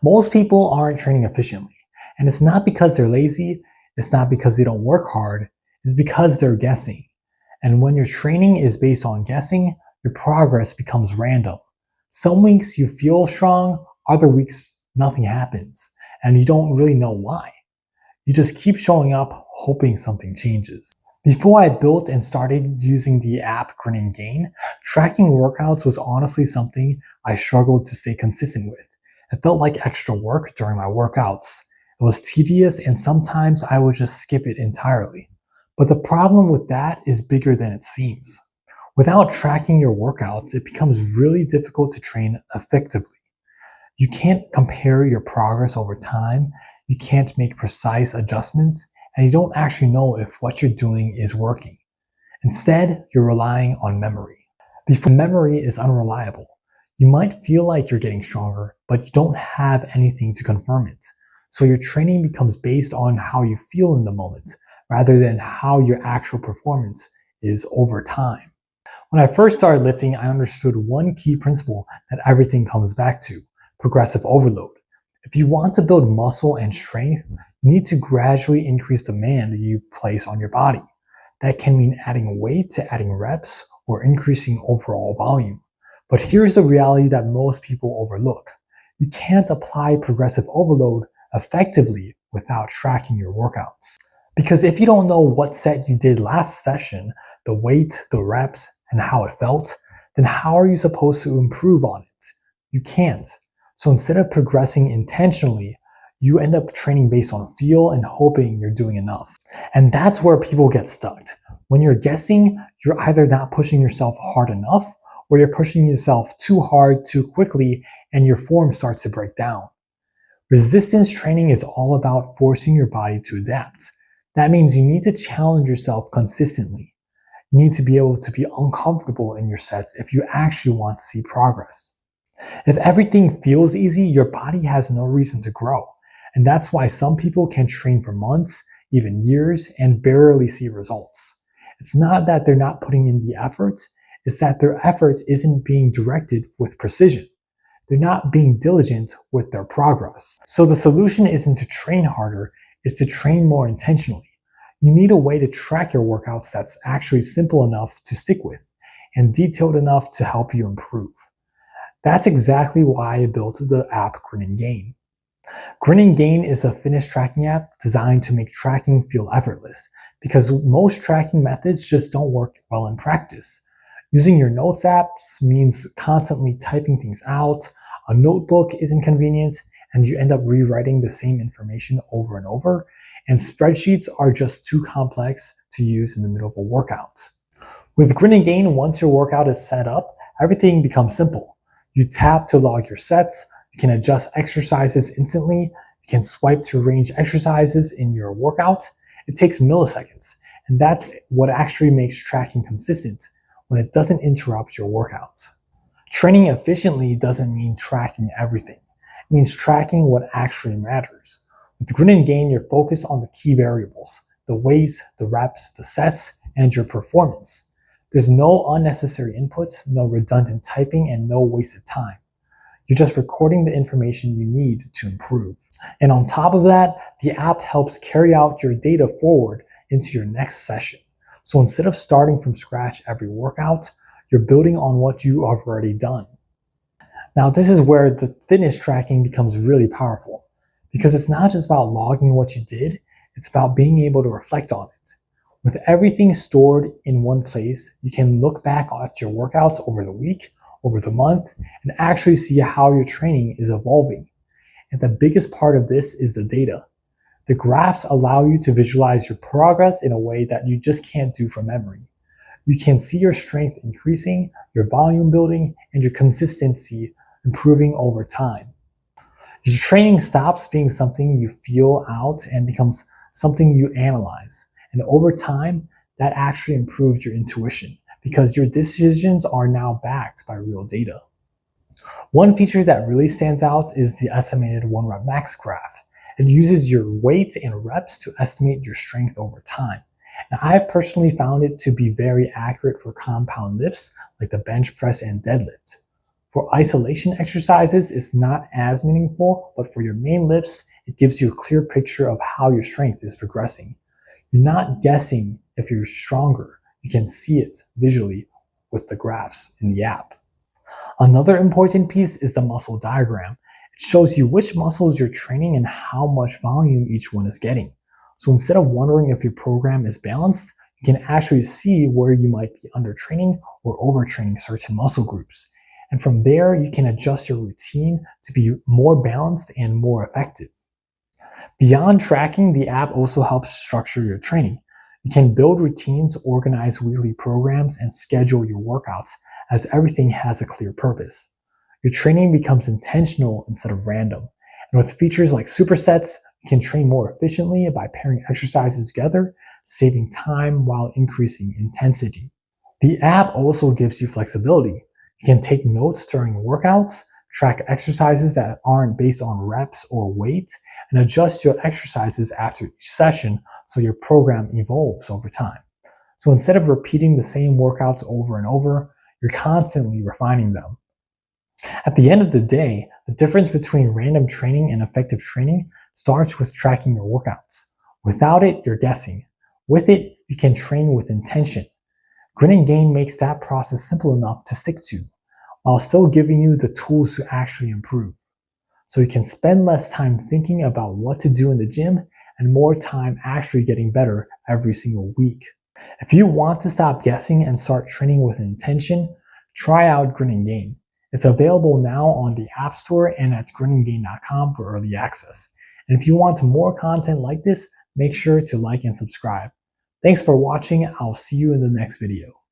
Most people aren't training efficiently, and it's not because they're lazy, it's not because they don't work hard, it's because they're guessing. And when your training is based on guessing, your progress becomes random. Some weeks you feel strong, other weeks nothing happens, and you don't really know why. You just keep showing up hoping something changes. Before I built and started using the app Grin&Gain, tracking workouts was honestly something I struggled to stay consistent with. It felt like extra work during my workouts. It was tedious and sometimes I would just skip it entirely. But the problem with that is bigger than it seems. Without tracking your workouts, it becomes really difficult to train effectively. You can't compare your progress over time, you can't make precise adjustments, and you don't actually know if what you're doing is working. Instead, you're relying on memory. Before memory is unreliable. You might feel like you're getting stronger, but you don't have anything to confirm it. So your training becomes based on how you feel in the moment, rather than how your actual performance is over time. When I first started lifting, I understood one key principle that everything comes back to: progressive overload. If you want to build muscle and strength, you need to gradually increase demand you place on your body. That can mean adding weight to adding reps or increasing overall volume. But here's the reality that most people overlook. You can't apply progressive overload effectively without tracking your workouts. Because if you don't know what set you did last session, the weight, the reps, and how it felt, then how are you supposed to improve on it? You can't. So instead of progressing intentionally, you end up training based on feel and hoping you're doing enough. And that's where people get stuck. When you're guessing, you're either not pushing yourself hard enough, or you're pushing yourself too hard too quickly and your form starts to break down. Resistance training is all about forcing your body to adapt. That means you need to challenge yourself consistently. You need to be able to be uncomfortable in your sets if you actually want to see progress. If everything feels easy, your body has no reason to grow. And that's why some people can train for months, even years, and barely see results. It's not that they're not putting in the effort, it's that their effort isn't being directed with precision. They're not being diligent with their progress. So the solution isn't to train harder, it's to train more intentionally. You need a way to track your workouts that's actually simple enough to stick with and detailed enough to help you improve. That's exactly why I built the app Grin&Gain. Grin&Gain is a fitness tracking app designed to make tracking feel effortless, because most tracking methods just don't work well in practice. Using your notes apps means constantly typing things out, a notebook is inconvenient, and you end up rewriting the same information over and over, and spreadsheets are just too complex to use in the middle of a workout. With Grin&Gain, once your workout is set up, everything becomes simple. You tap to log your sets, you can adjust exercises instantly, you can swipe to arrange exercises in your workout. It takes milliseconds, and that's what actually makes tracking consistent, when it doesn't interrupt your workouts. Training efficiently doesn't mean tracking everything. It means tracking what actually matters. With Grin&Gain, you're focused on the key variables: the weights, the reps, the sets, and your performance. There's no unnecessary inputs, no redundant typing, and no wasted time. You're just recording the information you need to improve. And on top of that, the app helps carry out your data forward into your next session. So instead of starting from scratch every workout, you're building on what you have already done. Now, this is where the fitness tracking becomes really powerful, because it's not just about logging what you did, it's about being able to reflect on it. With everything stored in one place, you can look back at your workouts over the week, over the month, and actually see how your training is evolving. And the biggest part of this is the data. The graphs allow you to visualize your progress in a way that you just can't do from memory. You can see your strength increasing, your volume building, and your consistency improving over time. Your training stops being something you feel out and becomes something you analyze. And over time, that actually improves your intuition, because your decisions are now backed by real data. One feature that really stands out is the estimated 1 rep max graph. It uses your weight and reps to estimate your strength over time. And I've personally found it to be very accurate for compound lifts like the bench press and deadlift. For isolation exercises, it's not as meaningful, but for your main lifts, it gives you a clear picture of how your strength is progressing. You're not guessing if you're stronger. You can see it visually with the graphs in the app. Another important piece is the muscle diagram. It shows you which muscles you're training and how much volume each one is getting. So instead of wondering if your program is balanced, you can actually see where you might be undertraining or overtraining certain muscle groups. And from there, you can adjust your routine to be more balanced and more effective. Beyond tracking, the app also helps structure your training. You can build routines, organize weekly programs, and schedule your workouts as everything has a clear purpose. Your training becomes intentional instead of random. And with features like supersets, you can train more efficiently by pairing exercises together, saving time while increasing intensity. The app also gives you flexibility. You can take notes during workouts, track exercises that aren't based on reps or weight, and adjust your exercises after each session so your program evolves over time. So instead of repeating the same workouts over and over, you're constantly refining them. At the end of the day, the difference between random training and effective training starts with tracking your workouts. Without it, you're guessing. With it, you can train with intention. Grin&Gain makes that process simple enough to stick to, while still giving you the tools to actually improve. So you can spend less time thinking about what to do in the gym and more time actually getting better every single week. If you want to stop guessing and start training with intention, try out Grin&Gain. It's available now on the App Store and at grinandgain.com for early access. And if you want more content like this, make sure to like and subscribe. Thanks for watching. I'll see you in the next video.